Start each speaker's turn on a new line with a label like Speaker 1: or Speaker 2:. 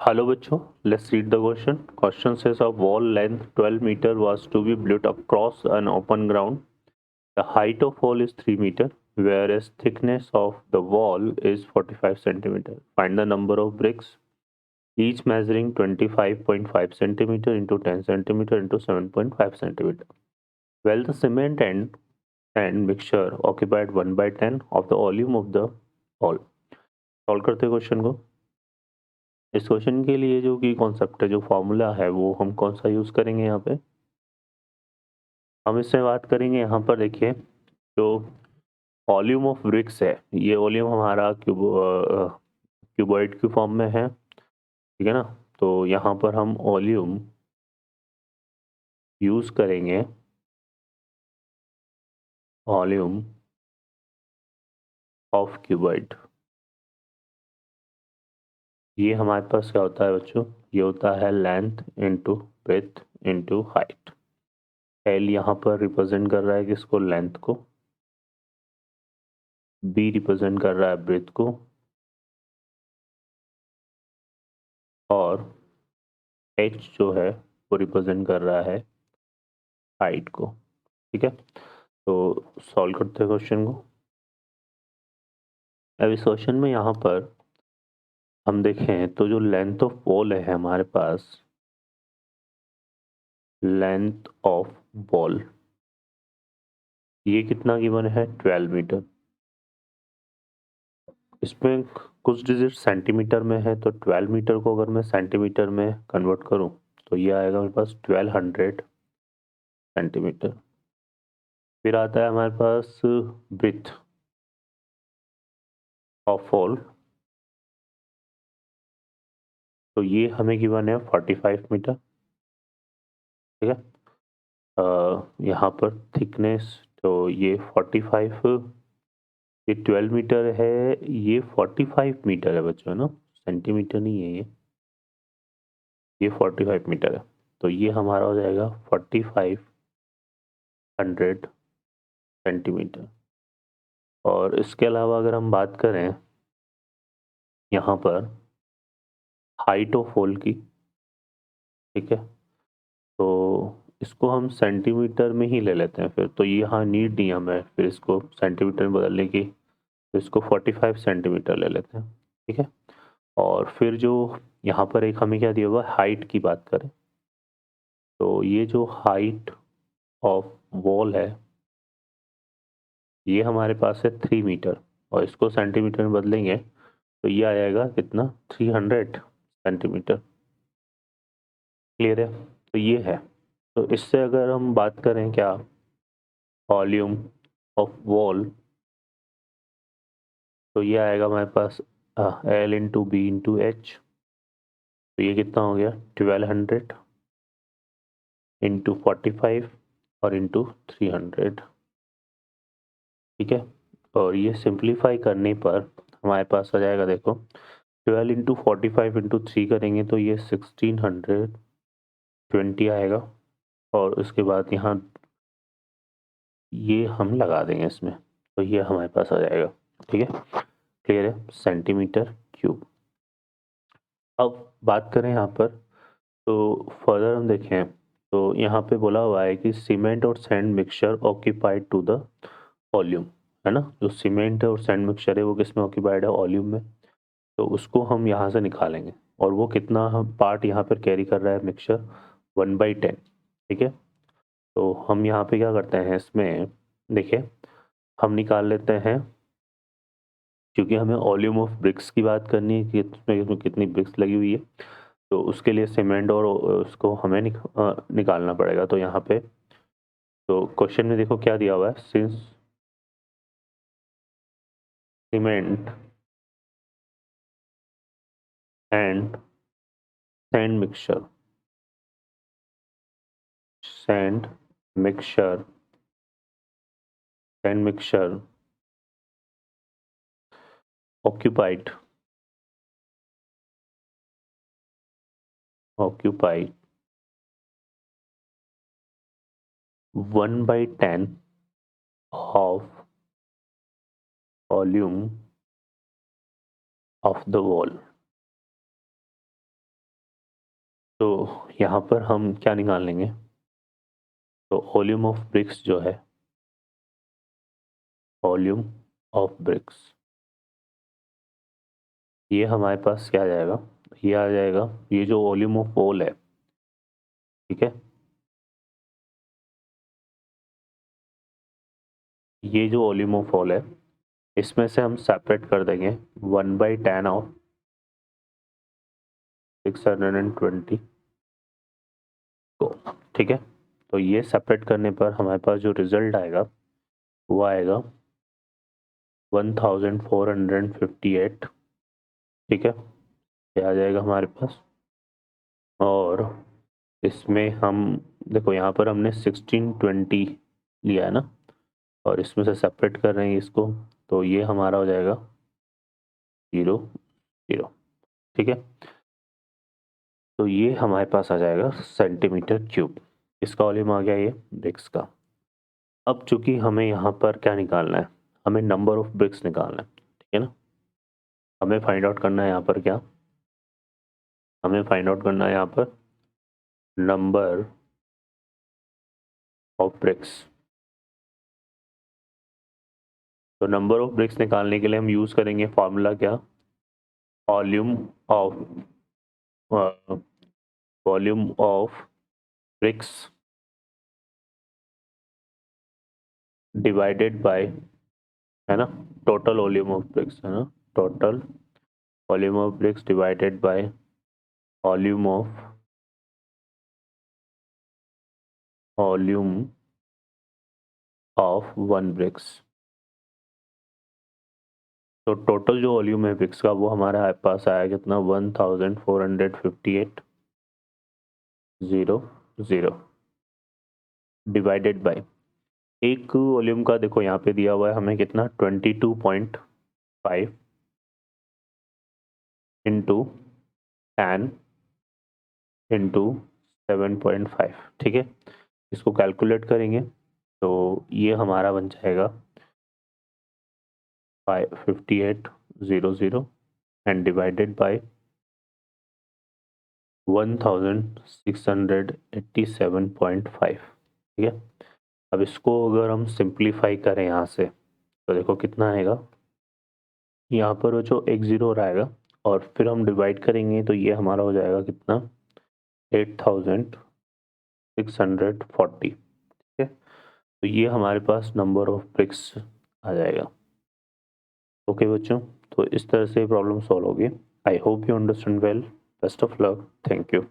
Speaker 1: Hello बच्चों, let's read the question. Question says a wall length 12 meter was to be built across an open ground. The height of wall is 3 meter, whereas thickness of the wall is 45 centimeter. Find the number of bricks, each measuring 25.5 centimeter into 10 centimeter into 7.5 centimeter. Well, the cement and mixture occupied 1 by 10 of the volume of the wall. Solve करते हैं question को। इस question के लिए जो कि concept है, जो फॉर्मूला है, वो हम कौन सा यूज़ करेंगे यहाँ पे? हम इससे बात करेंगे यहाँ पर। देखिए, जो वॉल्यूम ऑफ ब्रिक्स है, ये वॉल्यूम हमारा क्यूबॉइड की फॉर्म में है, ठीक है ना। तो यहाँ पर हम वॉल्यूम यूज़ करेंगे, वॉल्यूम ऑफ क्यूबॉइड। ये हमारे पास क्या होता है बच्चों? ये होता है length into breadth into height. L यहाँ पर रिप्रेजेंट कर रहा है किसको? लेंथ को। बी रिप्रेजेंट कर रहा है ब्रेथ को, और एच जो है वो रिप्रेजेंट कर रहा है हाइट को, ठीक है। तो सॉल्व करते हैं क्वेश्चन को। अब इस क्वेश्चन में यहाँ पर हम देखें तो जो लेंथ ऑफ वॉल है हमारे पास, लेंथ ऑफ वॉल ये कितना गिवन है? 12 मीटर। इसमें कुछ डिजिट सेंटीमीटर में है, तो 12 मीटर को अगर मैं सेंटीमीटर में कन्वर्ट करूं तो ये आएगा मेरे पास 1200 सेंटीमीटर। फिर आता है हमारे पास ब्रेथ ऑफ वॉल, तो ये हमें गिवन है 45 मीटर, ठीक है। यहाँ पर थिकनेस, तो ये 45, ये 12 मीटर है, ये 45 मीटर है बच्चों, है ना, सेंटीमीटर नहीं है ये 45 मीटर है। तो ये हमारा हो जाएगा 4500 सेंटीमीटर। और इसके अलावा अगर हम बात करें यहाँ पर हाइट ऑफ वॉल की, ठीक है, तो इसको हम सेंटीमीटर में ही ले लेते हैं फिर। तो ये यहाँ नीड नहीं हमें फिर इसको सेंटीमीटर में बदलने की, तो इसको 45 सेंटीमीटर ले लेते हैं, ठीक है। और फिर जो यहाँ पर एक हमें क्या दिया हुआ, हाइट की बात करें, तो ये जो हाइट ऑफ वॉल है ये हमारे पास है 3 मीटर, और इसको सेंटीमीटर में बदलेंगे तो ये आ जाएगा कितना? 300 सेंटीमीटर। क्लियर है? तो ये है। तो इससे अगर हम बात करें क्या, वॉल्यूम ऑफ वॉल, तो ये आएगा हमारे पास l into b into h. तो ये कितना हो गया? 1200 इंटू 45 और इंटू 300, ठीक है। और ये सिंप्लीफाई करने पर हमारे पास आ जाएगा, देखो, 12 इंटू 45 इंटू 3 करेंगे तो ये 1620 आएगा। और उसके बाद यहाँ ये हम लगा देंगे इसमें, तो ये हमारे पास आ जाएगा, ठीक है। क्लियर है? Centimetre cube. अब बात करें यहाँ पर, तो फर्दर हम देखें तो यहाँ पे बोला हुआ है कि सीमेंट और sand mixture occupied to the volume, है ना। जो सीमेंट है और सैंड मिक्सचर है वो किस में ऑक्यूपाइड है? वॉल्यूम में। तो उसको हम यहाँ से निकालेंगे, और वो कितना पार्ट यहाँ पर कैरी कर रहा है मिक्सचर? 1/10, ठीक है। तो हम यहाँ पे क्या करते हैं इसमें, देखिए, हम निकाल लेते हैं, क्योंकि हमें वॉल्यूम ऑफ ब्रिक्स की बात करनी है कि इसमें कितनी ब्रिक्स लगी हुई है, तो उसके लिए सीमेंट और उसको हमें निकालना पड़ेगा। तो यहाँ पे तो क्वेश्चन में देखो क्या दिया हुआ है, since cement and sand mixture, sand mixture sand mixture occupied occupied 1/10 of volume of the wall, तो यहाँ पर हम क्या निकाल लेंगे, तो वॉल्यूम ऑफ ब्रिक्स जो है, वॉल्यूम ऑफ ब्रिक्स, ये हमारे पास क्या आ जाएगा, ये आ जाएगा, ये जो वॉल्यूम ऑफ वॉल है, ठीक है, ये जो वॉल्यूम ऑफ वॉल है इसमें से हम सेपरेट कर देंगे 1/10 ऑफ 620 को, ठीक है। तो ये सेपरेट करने पर हमारे पास जो रिजल्ट आएगा वो आएगा 1458, ठीक है, ये आ जाएगा हमारे पास। और इसमें हम देखो यहाँ पर हमने 1620 लिया है ना, और इसमें से सेपरेट कर रहे हैं इसको, तो ये हमारा हो जाएगा 0 0, ठीक है। तो ये हमारे पास आ जाएगा सेंटीमीटर क्यूब, इसका वॉल्यूम आ गया ये ब्रिक्स का। अब चूंकि हमें यहाँ पर क्या निकालना है, हमें नंबर ऑफ ब्रिक्स निकालना है, ठीक है ना। हमें फाइंड आउट करना है यहाँ पर क्या, हमें फाइंड आउट करना है यहाँ पर नंबर ऑफ ब्रिक्स। तो नंबर ऑफ ब्रिक्स निकालने के लिए हम यूज़ करेंगे फॉर्मूला क्या, volume of volume of BRICS divided by, है ना, टोटल वॉल्यूम ऑफ ब्रिक्स, है ना, total volume of BRICS divided by volume of one bricks. तो टोटल जो वॉल्यूम है ब्रिक्स का वो हमारे पास आया कितना, 1458.0 डिवाइडेड बाय, एक वॉल्यूम का देखो यहाँ पे दिया हुआ है हमें कितना, 22.5 इंटू 10 इंटू 7.5, ठीक है। इसको कैलकुलेट करेंगे तो ये हमारा बन जाएगा 5800 एंड डिवाइडेड बाय 1687.5, ठीक है। अब इसको अगर हम सिंप्लीफाई करें यहाँ से तो देखो कितना आएगा, यहाँ पर वो जो एक ज़ीरो रहेगा और फिर हम डिवाइड करेंगे तो ये हमारा हो जाएगा कितना, 8640, ठीक है। तो ये हमारे पास नंबर ऑफ ब्रिक्स आ जाएगा। ओके बच्चों, तो इस तरह से प्रॉब्लम सॉल्व होगी। I hope you understand well. Best of luck, thank you.